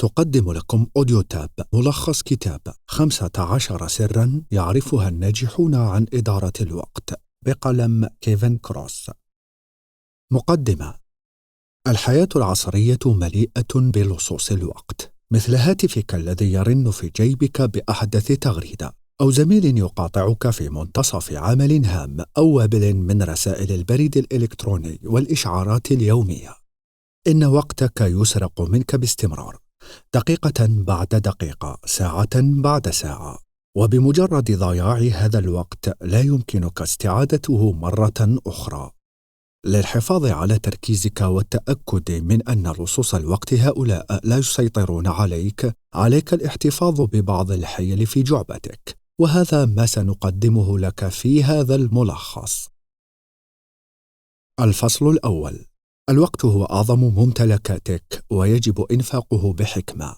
تقدم لكم أوديو تاب ملخص كتاب 15 سرًا يعرفها الناجحون عن إدارة الوقت بقلم كيفن كروس. مقدمة: الحياة العصرية مليئة بلصوص الوقت، مثل هاتفك الذي يرن في جيبك بأحدث تغريدة، أو زميل يقاطعك في منتصف عمل هام، أو وابل من رسائل البريد الإلكتروني والإشعارات اليومية. إن وقتك يسرق منك باستمرار، دقيقة بعد دقيقة، ساعة بعد ساعة، وبمجرد ضياع هذا الوقت لا يمكنك استعادته مرة أخرى. للحفاظ على تركيزك والتأكد من أن لصوص الوقت هؤلاء لا يسيطرون عليك الاحتفاظ ببعض الحيل في جعبتك، وهذا ما سنقدمه لك في هذا الملخص. الفصل الأول: الوقت هو أعظم ممتلكاتك ويجب إنفاقه بحكمة.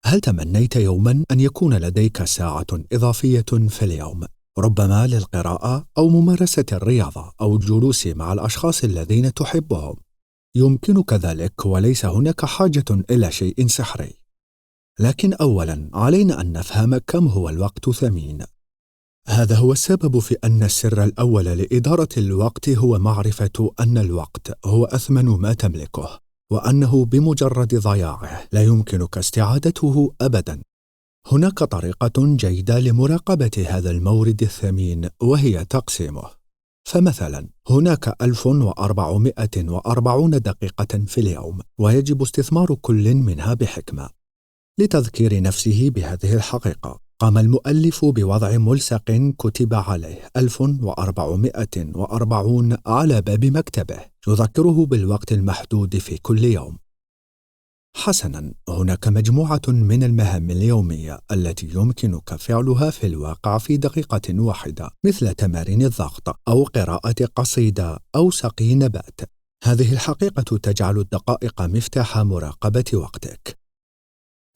هل تمنيت يوماً أن يكون لديك ساعة إضافية في اليوم، ربما للقراءة أو ممارسة الرياضة أو الجلوس مع الأشخاص الذين تحبهم؟ يمكنك ذلك، وليس هناك حاجة إلى شيء سحري. لكن أولاً علينا أن نفهم كم هو الوقت ثمين. هذا هو السبب في أن السر الأول لإدارة الوقت هو معرفة أن الوقت هو أثمن ما تملكه، وأنه بمجرد ضياعه لا يمكنك استعادته أبداً. هناك طريقة جيدة لمراقبة هذا المورد الثمين، وهي تقسيمه. فمثلاً هناك 1440 دقيقة في اليوم، ويجب استثمار كل منها بحكمة. لتذكير نفسه بهذه الحقيقة، قام المؤلف بوضع ملصق كتب عليه 1440 على باب مكتبه، يذكره بالوقت المحدود في كل يوم. حسناً، هناك مجموعة من المهام اليومية التي يمكنك فعلها في الواقع في دقيقة واحدة، مثل تمارين الضغط أو قراءة قصيدة أو سقي نبات. هذه الحقيقة تجعل الدقائق مفتاح مراقبة وقتك.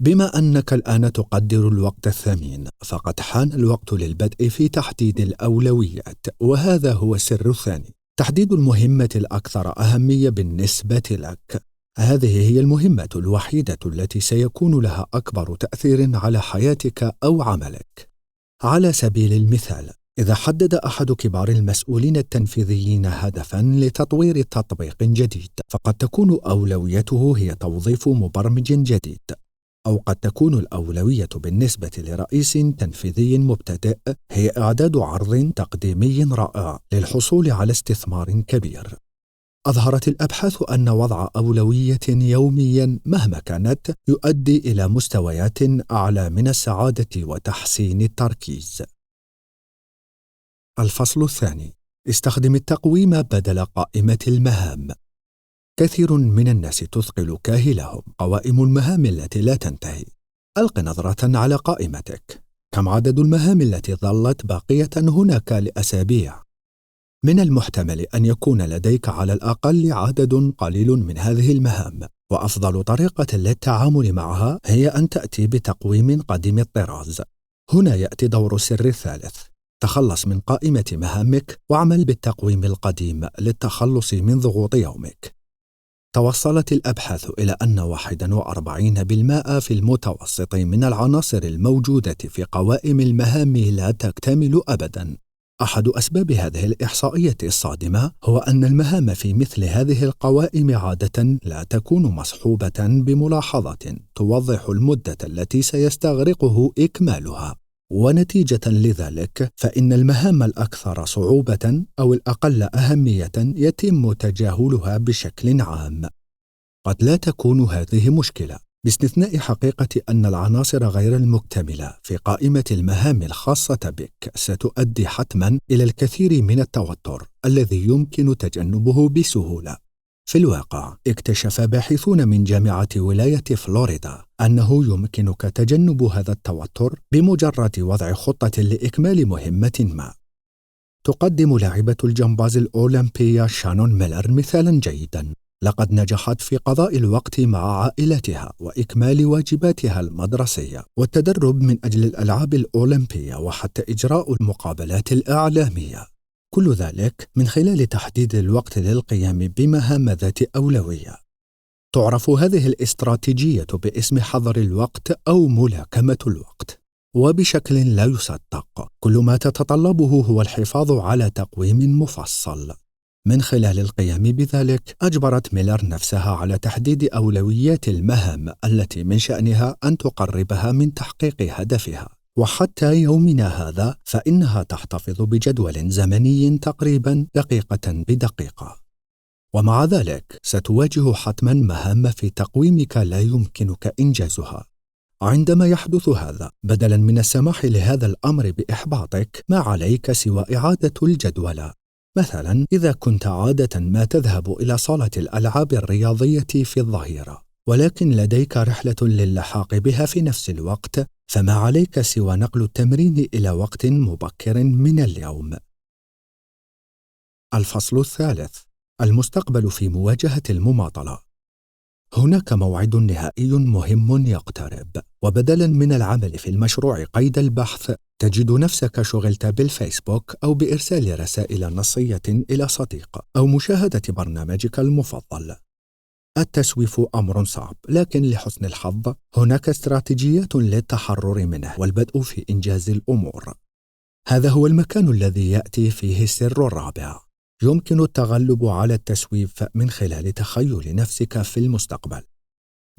بما أنك الآن تقدر الوقت الثمين، فقد حان الوقت للبدء في تحديد الأولويات، وهذا هو السر الثاني: تحديد المهمة الأكثر أهمية بالنسبة لك. هذه هي المهمة الوحيدة التي سيكون لها أكبر تأثير على حياتك أو عملك. على سبيل المثال، إذا حدد أحد كبار المسؤولين التنفيذيين هدفاً لتطوير تطبيق جديد، فقد تكون أولويته هي توظيف مبرمج جديد، أو قد تكون الأولوية بالنسبة لرئيس تنفيذي مبتدئ هي إعداد عرض تقديمي رائع للحصول على استثمار كبير. أظهرت الأبحاث أن وضع أولوية يومياً مهما كانت يؤدي إلى مستويات أعلى من السعادة وتحسين التركيز. الفصل الثاني: استخدم التقويم بدل قائمة المهام. كثير من الناس تثقل كاهلهم قوائم المهام التي لا تنتهي. ألق نظرة على قائمتك. كم عدد المهام التي ظلت باقية هناك لأسابيع؟ من المحتمل أن يكون لديك على الأقل عدد قليل من هذه المهام، وأفضل طريقة للتعامل معها هي أن تأتي بتقويم قديم الطراز. هنا يأتي دور السر الثالث: تخلص من قائمة مهامك واعمل بالتقويم القديم للتخلص من ضغوط يومك. توصلت الأبحاث إلى أن 41% في المتوسط من العناصر الموجودة في قوائم المهام لا تكتمل أبداً. أحد أسباب هذه الإحصائية الصادمة هو أن المهام في مثل هذه القوائم عادة لا تكون مصحوبة بملاحظة توضح المدة التي سيستغرقه إكمالها، ونتيجة لذلك فإن المهام الأكثر صعوبة أو الأقل أهمية يتم تجاهلها بشكل عام. قد لا تكون هذه مشكلة، باستثناء حقيقة أن العناصر غير المكتملة في قائمة المهام الخاصة بك ستؤدي حتماً إلى الكثير من التوتر الذي يمكن تجنبه بسهولة. في الواقع، اكتشف باحثون من جامعة ولاية فلوريدا أنه يمكنك تجنب هذا التوتر بمجرد وضع خطة لإكمال مهمة ما. تقدم لاعبة الجمباز الأولمبية شانون ميلر مثالاً جيداً. لقد نجحت في قضاء الوقت مع عائلتها وإكمال واجباتها المدرسية والتدرب من أجل الألعاب الأولمبية وحتى إجراء المقابلات الإعلامية. كل ذلك من خلال تحديد الوقت للقيام بمهام ذات أولوية. تعرف هذه الاستراتيجية باسم حظر الوقت أو ملاكمة الوقت، وبشكل لا يصدق كل ما تتطلبه هو الحفاظ على تقويم مفصل. من خلال القيام بذلك أجبرت ميلر نفسها على تحديد أولويات المهام التي من شأنها أن تقربها من تحقيق هدفها، وحتى يومنا هذا فإنها تحتفظ بجدول زمني تقريبا دقيقة بدقيقة. ومع ذلك ستواجه حتما مهام في تقويمك لا يمكنك إنجازها. عندما يحدث هذا، بدلا من السماح لهذا الأمر بإحباطك، ما عليك سوى إعادة الجدول. مثلا إذا كنت عادة ما تذهب إلى صالة الألعاب الرياضية في الظهيرة، ولكن لديك رحلة للحاق بها في نفس الوقت، فما عليك سوى نقل التمرين إلى وقت مبكر من اليوم. الفصل الثالث: المستقبل في مواجهة المماطلة. هناك موعد نهائي مهم يقترب، وبدلا من العمل في المشروع قيد البحث، تجد نفسك شغلت بالفيسبوك أو بإرسال رسائل نصية إلى صديق أو مشاهدة برنامجك المفضل. التسويف أمر صعب، لكن لحسن الحظ هناك استراتيجيات للتحرر منه والبدء في إنجاز الأمور. هذا هو المكان الذي يأتي فيه السر الرابع. يمكن التغلب على التسويف من خلال تخيل نفسك في المستقبل.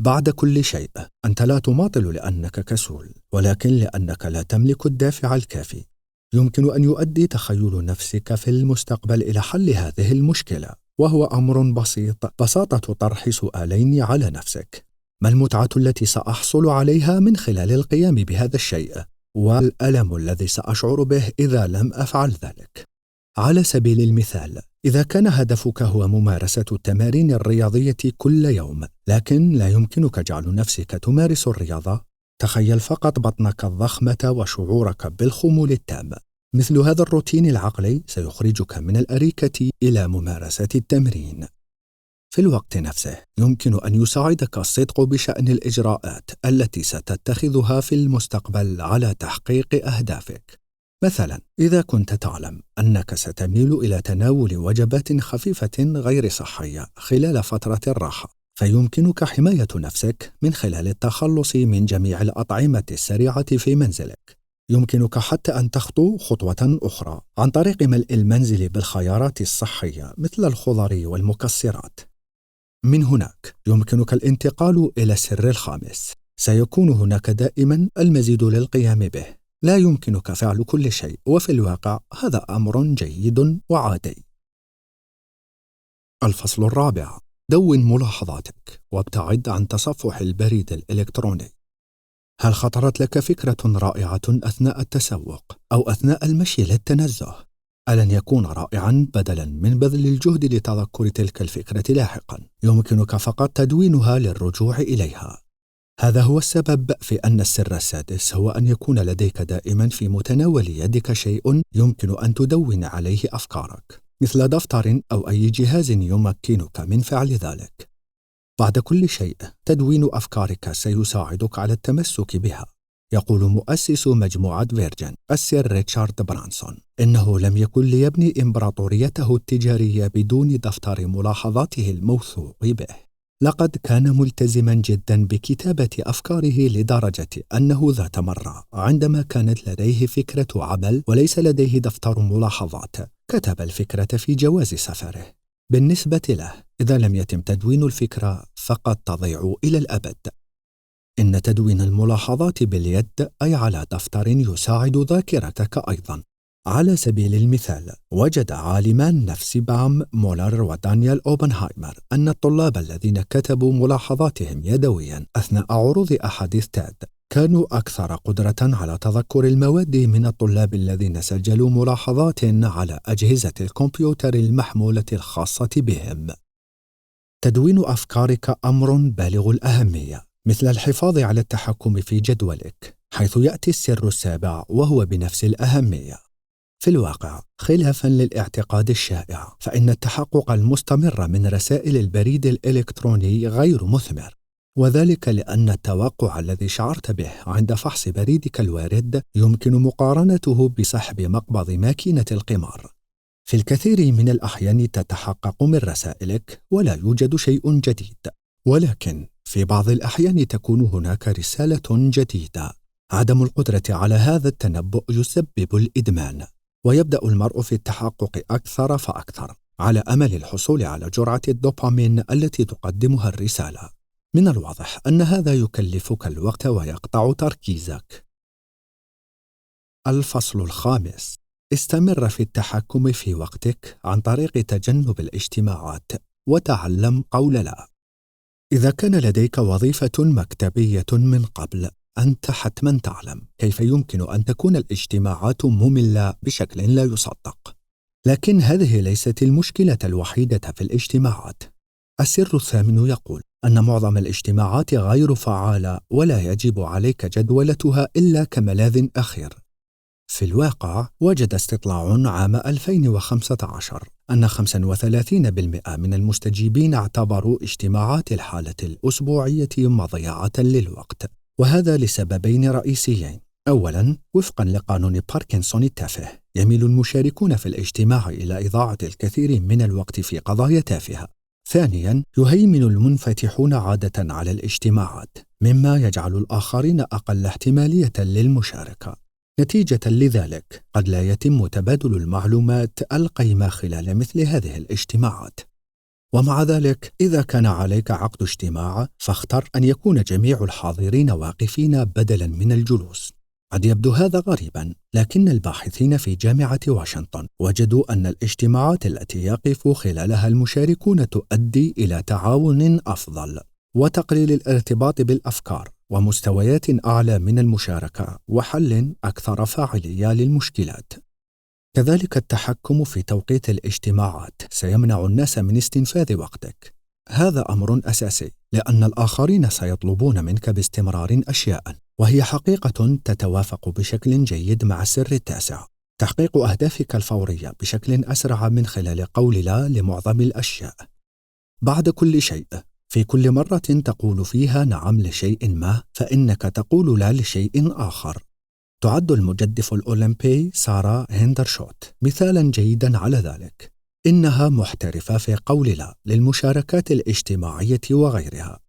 بعد كل شيء، أنت لا تماطل لأنك كسول، ولكن لأنك لا تملك الدافع الكافي. يمكن أن يؤدي تخيل نفسك في المستقبل إلى حل هذه المشكلة، وهو أمر بسيط: بساطة طرح سؤالين على نفسك: ما المتعة التي سأحصل عليها من خلال القيام بهذا الشيء؟ والألم الذي سأشعر به إذا لم أفعل ذلك؟ على سبيل المثال، إذا كان هدفك هو ممارسة التمارين الرياضية كل يوم، لكن لا يمكنك جعل نفسك تمارس الرياضة، تخيل فقط بطنك الضخمة وشعورك بالخمول التام. مثل هذا الروتين العقلي سيخرجك من الأريكة إلى ممارسة التمرين. في الوقت نفسه، يمكن أن يساعدك الصدق بشأن الإجراءات التي ستتخذها في المستقبل على تحقيق أهدافك. مثلا، إذا كنت تعلم أنك ستميل إلى تناول وجبات خفيفة غير صحية خلال فترة الراحة، فيمكنك حماية نفسك من خلال التخلص من جميع الأطعمة السريعة في منزلك. يمكنك حتى أن تخطو خطوة أخرى عن طريق ملء المنزل بالخيارات الصحية مثل الخضر والمكسرات. من هناك يمكنك الانتقال إلى السر الخامس. سيكون هناك دائما المزيد للقيام به. لا يمكنك فعل كل شيء، وفي الواقع هذا أمر جيد وعادي. الفصل الرابع: دون ملاحظاتك وابتعد عن تصفح البريد الإلكتروني. هل خطرت لك فكرة رائعة أثناء التسوق أو أثناء المشي للتنزه؟ ألن يكون رائعا بدلا من بذل الجهد لتذكر تلك الفكرة لاحقا؟ يمكنك فقط تدوينها للرجوع إليها. هذا هو السبب في أن السر السادس هو أن يكون لديك دائما في متناول يدك شيء يمكن أن تدون عليه أفكارك، مثل دفتر أو أي جهاز يمكنك من فعل ذلك. بعد كل شيء، تدوين أفكارك سيساعدك على التمسك بها. يقول مؤسس مجموعة فيرجن السير ريتشارد برانسون إنه لم يكن ليبني إمبراطوريته التجارية بدون دفتر ملاحظاته الموثوق به. لقد كان ملتزما جدا بكتابة أفكاره لدرجة أنه ذات مرة عندما كانت لديه فكرة عمل وليس لديه دفتر ملاحظات، كتب الفكرة في جواز سفره. بالنسبة له، إذا لم يتم تدوين الفكرة فقد تضيع إلى الأبد. إن تدوين الملاحظات باليد أي على دفتر يساعد ذاكرتك أيضا. على سبيل المثال، وجد عالمان نفس بام مولر ودانيال أوبنهايمر أن الطلاب الذين كتبوا ملاحظاتهم يدويا أثناء عروض أحاديث تاد كانوا أكثر قدرة على تذكر المواد من الطلاب الذين سجلوا ملاحظات على أجهزة الكمبيوتر المحمولة الخاصة بهم. تدوين أفكارك أمر بالغ الأهمية، مثل الحفاظ على التحكم في جدولك، حيث يأتي السر السابع وهو بنفس الأهمية. في الواقع، خلافاً للاعتقاد الشائع، فإن التحقق المستمر من رسائل البريد الإلكتروني غير مثمر، وذلك لأن التوقع الذي شعرت به عند فحص بريدك الوارد يمكن مقارنته بسحب مقبض ماكينة القمار. في الكثير من الأحيان تتحقق من رسائلك ولا يوجد شيء جديد، ولكن في بعض الأحيان تكون هناك رسالة جديدة. عدم القدرة على هذا التنبؤ يسبب الإدمان، ويبدأ المرء في التحقق أكثر فأكثر على أمل الحصول على جرعة الدوبامين التي تقدمها الرسالة. من الواضح أن هذا يكلفك الوقت ويقطع تركيزك. الفصل الخامس: استمر في التحكم في وقتك عن طريق تجنب الاجتماعات، وتعلم قول لا. إذا كان لديك وظيفة مكتبية من قبل، أنت حتماً تعلم كيف يمكن أن تكون الاجتماعات مملة بشكل لا يصدق. لكن هذه ليست المشكلة الوحيدة في الاجتماعات. السر الثامن يقول أن معظم الاجتماعات غير فعالة، ولا يجب عليك جدولتها إلا كملاذ أخير. في الواقع، وجد استطلاع عام 2015 أن 35% من المستجيبين اعتبروا اجتماعات الحالة الأسبوعية مضيعة للوقت، وهذا لسببين رئيسيين. أولاً، وفقاً لقانون باركنسون التافه، يميل المشاركون في الاجتماع إلى إضاعة الكثير من الوقت في قضايا تافهة. ثانياً، يهيمن المنفتحون عادة على الاجتماعات، مما يجعل الآخرين أقل احتمالية للمشاركة. نتيجة لذلك، قد لا يتم تبادل المعلومات القيمة خلال مثل هذه الاجتماعات. ومع ذلك، إذا كان عليك عقد اجتماع، فاختر أن يكون جميع الحاضرين واقفين بدلاً من الجلوس. قد يبدو هذا غريباً، لكن الباحثين في جامعة واشنطن وجدوا أن الاجتماعات التي يقف خلالها المشاركون تؤدي إلى تعاون أفضل، وتقليل الارتباط بالأفكار، ومستويات أعلى من المشاركة، وحل أكثر فاعلية للمشكلات. كذلك التحكم في توقيت الاجتماعات سيمنع الناس من استنفاذ وقتك. هذا أمر أساسي، لأن الآخرين سيطلبون منك باستمرار أشياء، وهي حقيقة تتوافق بشكل جيد مع السر التاسع: تحقيق أهدافك الفورية بشكل أسرع من خلال قول لا لمعظم الأشياء. بعد كل شيء، في كل مرة تقول فيها نعم لشيء ما، فإنك تقول لا لشيء آخر. تعد المجدف الأولمبي سارة هندرشوت مثالاً جيداً على ذلك. إنها محترفة في قول لا للمشاركات الاجتماعية وغيرها.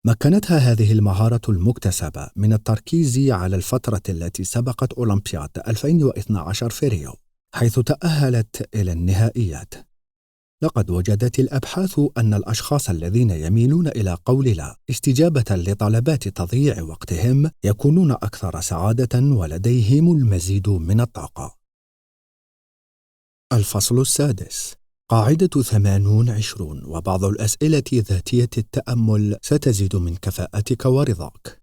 مكنتها هذه المهارة المكتسبة من التركيز على الفترة التي سبقت أولمبياد 2012 في ريو، حيث تأهلت إلى النهائيات. لقد وجدت الأبحاث أن الأشخاص الذين يميلون إلى قول لا استجابة لطلبات تضييع وقتهم يكونون أكثر سعادة ولديهم المزيد من الطاقة. الفصل السادس: قاعدة 80-20، وبعض الأسئلة ذاتية التأمل ستزيد من كفاءتك ورضاك.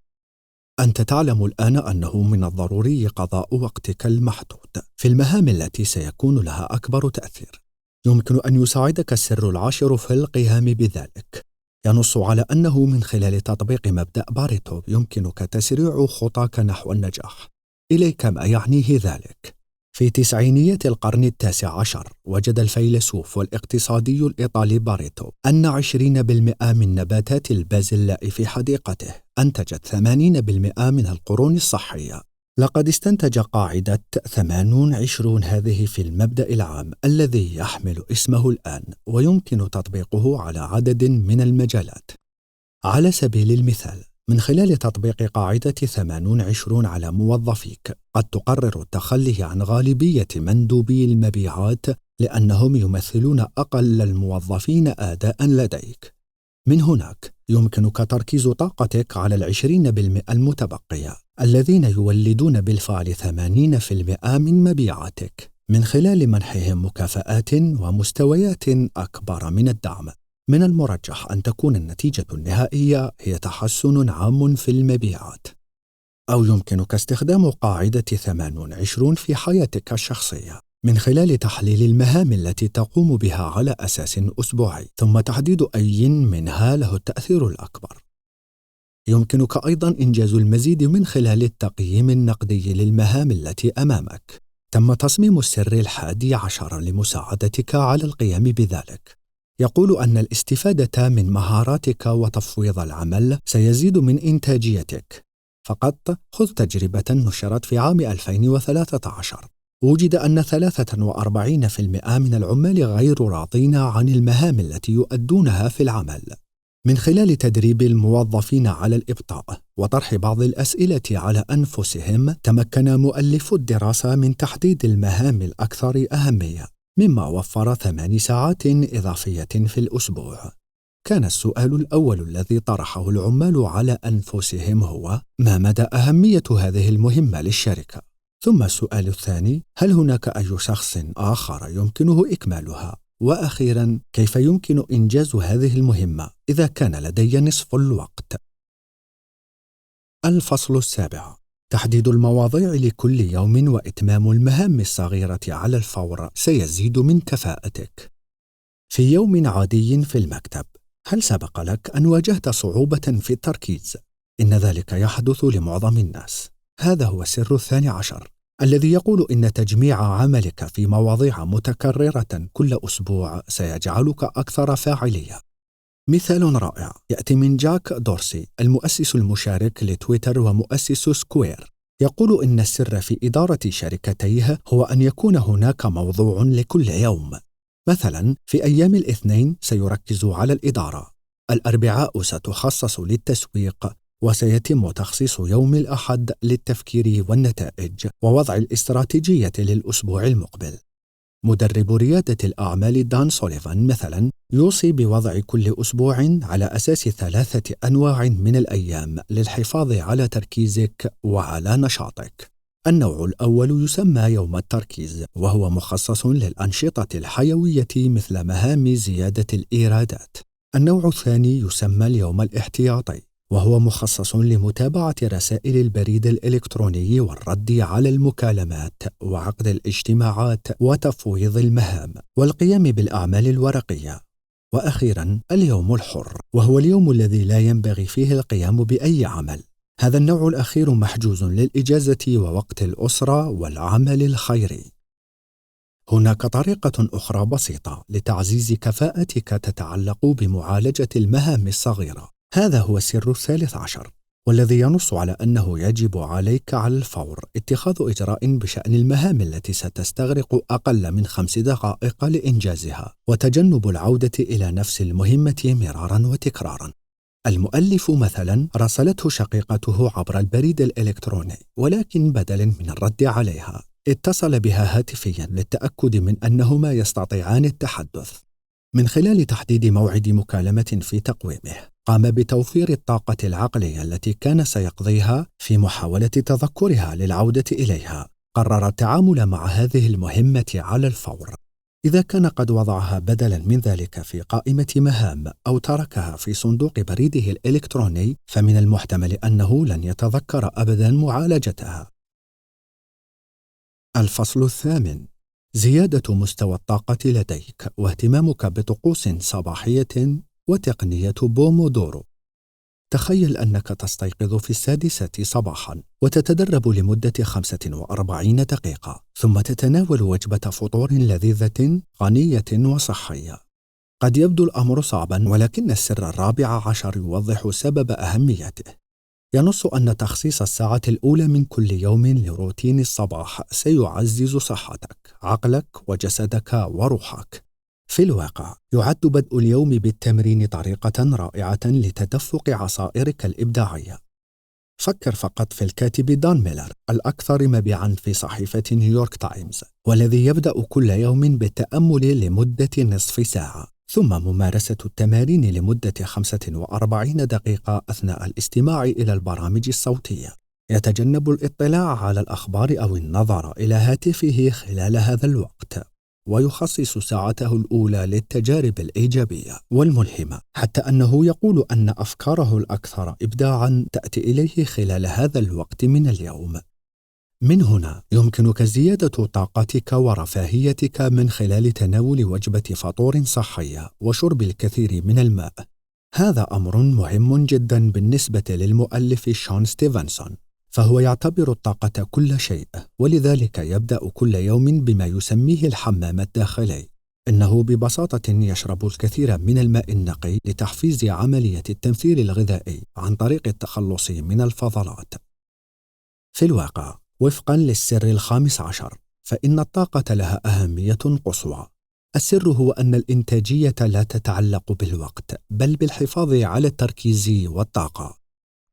أنت تعلم الآن أنه من الضروري قضاء وقتك المحدود في المهام التي سيكون لها أكبر تأثير. يمكن أن يساعدك السر العاشر في القيام بذلك. ينص على أنه من خلال تطبيق مبدأ باريتو يمكنك تسريع خطاك نحو النجاح. إليك ما يعنيه ذلك. في تسعينيات القرن 19 وجد الفيلسوف والاقتصادي الإيطالي باريتو أن 20% من نباتات البازلاء في حديقته أنتجت 80% من القرون الصحية. لقد استنتج قاعدة 80-20 هذه في المبدأ العام الذي يحمل اسمه الآن، ويمكن تطبيقه على عدد من المجالات. على سبيل المثال، من خلال تطبيق قاعدة 80-20 على موظفيك، قد تقرر التخلي عن غالبية مندوبي المبيعات لأنهم يمثلون أقل الموظفين أداءً لديك. من هناك يمكنك تركيز طاقتك على 20% المتبقية الذين يولدون بالفعل 80% من مبيعاتك، من خلال منحهم مكافآت ومستويات أكبر من الدعم. من المرجح أن تكون النتيجة النهائية هي تحسن عام في المبيعات. أو يمكنك استخدام قاعدة 80-20 في حياتك الشخصية، من خلال تحليل المهام التي تقوم بها على أساس أسبوعي، ثم تحديد أي منها له التأثير الأكبر. يمكنك أيضاً إنجاز المزيد من خلال التقييم النقدي للمهام التي أمامك. تم تصميم السر 11 لمساعدتك على القيام بذلك. يقول أن الاستفادة من مهاراتك وتفويض العمل سيزيد من إنتاجيتك. فقط خذ تجربة نشرت في عام 2013. وجد أن 43% من العمال غير راضين عن المهام التي يؤدونها في العمل. من خلال تدريب الموظفين على الإبطاء وطرح بعض الأسئلة على أنفسهم، تمكن مؤلفو الدراسة من تحديد المهام الأكثر أهمية، مما وفر 8 ساعات إضافية في الأسبوع. كان السؤال الأول الذي طرحه العمال على أنفسهم هو: ما مدى أهمية هذه المهمة للشركة؟ ثم السؤال الثاني: هل هناك أي شخص آخر يمكنه إكمالها؟ وأخيراً: كيف يمكن إنجاز هذه المهمة إذا كان لدي نصف الوقت؟ الفصل 7: تحديد المواضيع لكل يوم وإتمام المهام الصغيرة على الفور سيزيد من كفاءتك. في يوم عادي في المكتب، هل سبق لك أن واجهت صعوبة في التركيز؟ إن ذلك يحدث لمعظم الناس. هذا هو السر 12 الذي يقول إن تجميع عملك في مواضيع متكررة كل أسبوع سيجعلك أكثر فاعلية. مثال رائع يأتي من جاك دورسي، المؤسس المشارك لتويتر ومؤسس سكوير. يقول إن السر في إدارة شركتيه هو أن يكون هناك موضوع لكل يوم. مثلا في أيام الاثنين سيركز على الإدارة، الأربعاء ستخصص للتسويق، وسيتم تخصيص يوم الأحد للتفكير والنتائج ووضع الاستراتيجية للأسبوع المقبل. مدرب ريادة الأعمال دان سوليفان مثلا يوصي بوضع كل أسبوع على أساس 3 أنواع من الأيام للحفاظ على تركيزك وعلى نشاطك. النوع الأول يسمى يوم التركيز، وهو مخصص للأنشطة الحيوية مثل مهام زيادة الإيرادات. النوع الثاني يسمى اليوم الاحتياطي، وهو مخصص لمتابعة رسائل البريد الإلكتروني والرد على المكالمات وعقد الاجتماعات وتفويض المهام والقيام بالأعمال الورقية. وأخيراً اليوم الحر، وهو اليوم الذي لا ينبغي فيه القيام بأي عمل. هذا النوع الأخير محجوز للإجازة ووقت الأسرة والعمل الخيري. هناك طريقة أخرى بسيطة لتعزيز كفاءتك تتعلق بمعالجة المهام الصغيرة. هذا هو السر 13 والذي ينص على أنه يجب عليك على الفور اتخاذ إجراء بشأن المهام التي ستستغرق أقل من 5 دقائق لإنجازها، وتجنب العودة إلى نفس المهمة مرارا وتكرارا. المؤلف مثلا راسلته شقيقته عبر البريد الإلكتروني، ولكن بدلا من الرد عليها اتصل بها هاتفيا للتأكد من أنهما يستطيعان التحدث. من خلال تحديد موعد مكالمة في تقويمه، قام بتوفير الطاقة العقلية التي كان سيقضيها في محاولة تذكرها للعودة إليها. قرر التعامل مع هذه المهمة على الفور. إذا كان قد وضعها بدلا من ذلك في قائمة مهام أو تركها في صندوق بريده الإلكتروني، فمن المحتمل أنه لن يتذكر أبدا معالجتها. الفصل 8: زيادة مستوى الطاقة لديك واهتمامك بطقوس صباحية وتقنية بومودورو. تخيل أنك تستيقظ في 6 صباحا وتتدرب لمدة 45 دقيقة، ثم تتناول وجبة فطور لذيذة غنية وصحية. قد يبدو الأمر صعبا، ولكن السر 14 يوضح سبب أهميته. ينص أن تخصيص الساعة الأولى من كل يوم لروتين الصباح سيعزز صحتك، عقلك وجسدك وروحك. في الواقع يعد بدء اليوم بالتمرين طريقة رائعة لتدفق عصائرك الإبداعية. فكر فقط في الكاتب دان ميلر الأكثر مبيعاً في صحيفة نيويورك تايمز، والذي يبدأ كل يوم بالتأمل لمدة نصف ساعة، ثم ممارسة التمارين لمدة 45 دقيقة أثناء الاستماع إلى البرامج الصوتية. يتجنب الاطلاع على الأخبار أو النظر إلى هاتفه خلال هذا الوقت، ويخصص ساعته الأولى للتجارب الإيجابية والملهمة، حتى أنه يقول أن أفكاره الأكثر إبداعاً تأتي إليه خلال هذا الوقت من اليوم. من هنا يمكنك زيادة طاقتك ورفاهيتك من خلال تناول وجبة فطور صحية وشرب الكثير من الماء. هذا أمر مهم جدا بالنسبة للمؤلف شون ستيفنسون، فهو يعتبر الطاقة كل شيء، ولذلك يبدأ كل يوم بما يسميه الحمام الداخلي. إنه ببساطة يشرب الكثير من الماء النقي لتحفيز عملية التمثيل الغذائي عن طريق التخلص من الفضلات. في الواقع، وفقاً للسر 15، فإن الطاقة لها أهمية قصوى، السر هو أن الإنتاجية لا تتعلق بالوقت، بل بالحفاظ على التركيز والطاقة.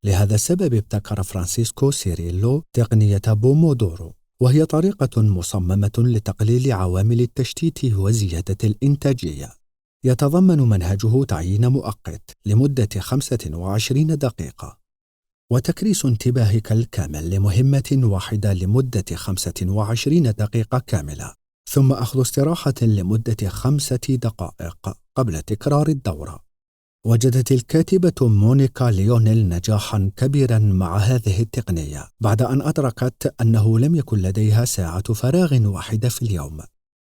لهذا السبب ابتكر فرانسيسكو سيريلو تقنية بومودورو، وهي طريقة مصممة لتقليل عوامل التشتيت وزيادة الإنتاجية. يتضمن منهجه تعيين مؤقت لمدة 25 دقيقة، وتكريس انتباهك الكامل لمهمة واحدة لمدة 25 دقيقة كاملة، ثم أخذ استراحة لمدة 5 دقائق قبل تكرار الدورة. وجدت الكاتبة مونيكا ليونيل نجاحاً كبيراً مع هذه التقنية بعد أن أدركت أنه لم يكن لديها ساعة فراغ واحدة في اليوم.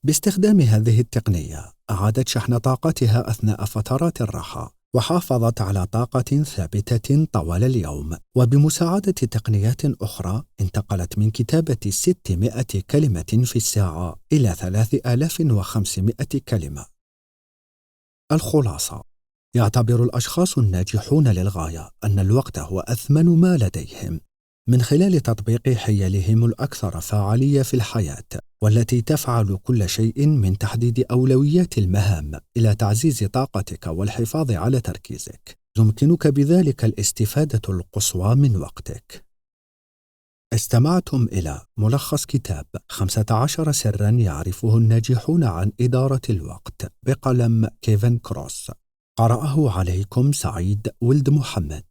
باستخدام هذه التقنية أعادت شحن طاقتها أثناء فترات الراحة، وحافظت على طاقة ثابتة طوال اليوم. وبمساعدة تقنيات أخرى انتقلت من كتابة 600 كلمة في الساعة إلى 3500 كلمة. الخلاصة: يعتبر الأشخاص الناجحون للغاية أن الوقت هو أثمن ما لديهم، من خلال تطبيق حيلهم الأكثر فاعلية في الحياة، والتي تفعل كل شيء من تحديد أولويات المهام إلى تعزيز طاقتك والحفاظ على تركيزك. يمكنك بذلك الاستفادة القصوى من وقتك. استمعتم إلى ملخص كتاب 15 سرًا يعرفه الناجحون عن إدارة الوقت بقلم كيفن كروس. قرأه عليكم سعيد ولد محمد.